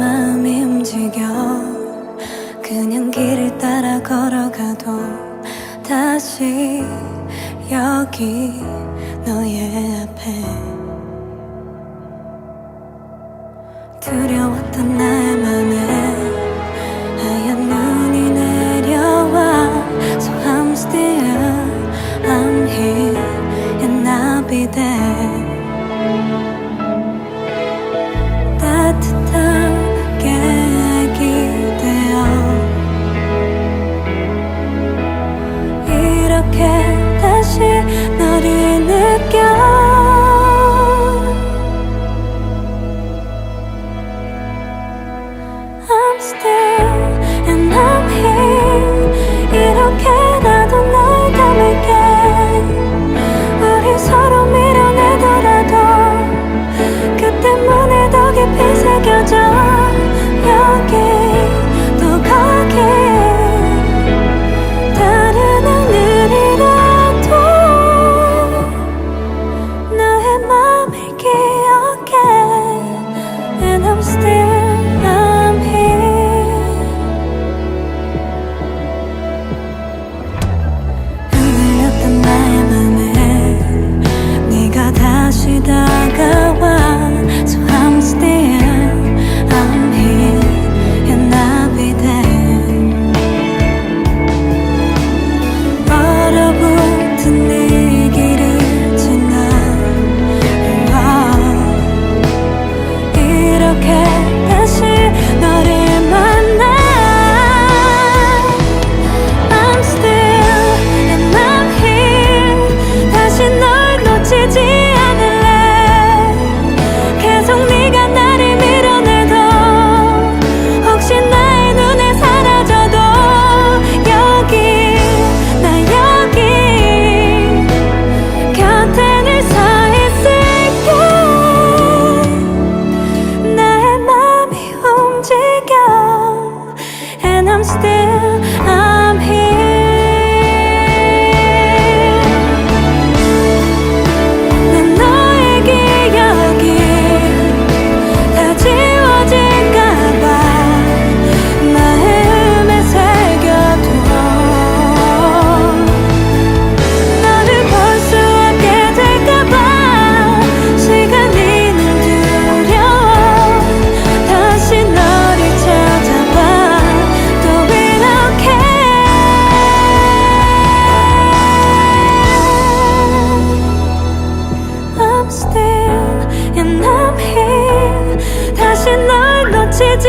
마음이 움직여. 그냥 길을 따라 걸어가도 다시 여기 너의 앞에. 두려웠던 나의 맘에 하얀 눈이 내려와. So I'm still, I'm here and I'll be there. 따뜻하게 기대어 이렇게 다시 너를 느껴. I'm still and I'm here. 이렇게 나도 널 담을게. 우리 서로 밀어내더라도 그 때문에 더 깊이 새겨져. 여기 또 거기 다른 하늘이라도 너의 맘을 기억해. And I'm still, I'm here. 흔들렸던 나의 맘에 네가 다시 다가와. So I'm still, I'm here and I'll be there. 얼어붙은 네 길을 지나 이렇게 다시 너를 만나. I'm still and I'm here. 다시 널 놓치지 않을래. 계속 네가 나를 밀어내도 혹시 나의 눈에 사라져도 여기 나 여기 곁에 늘 서 있을게. 나의 맘이 움직여. And I'm still, I'm here. 난 너의 기억이 다 지워질까봐 마음에 새겨둬. 너를 볼 수 없게 될까봐 시간이 늘 두려워. 다시 너를 찾아봐 또 이렇게. I'm still and I'm here. 다시 널 놓치지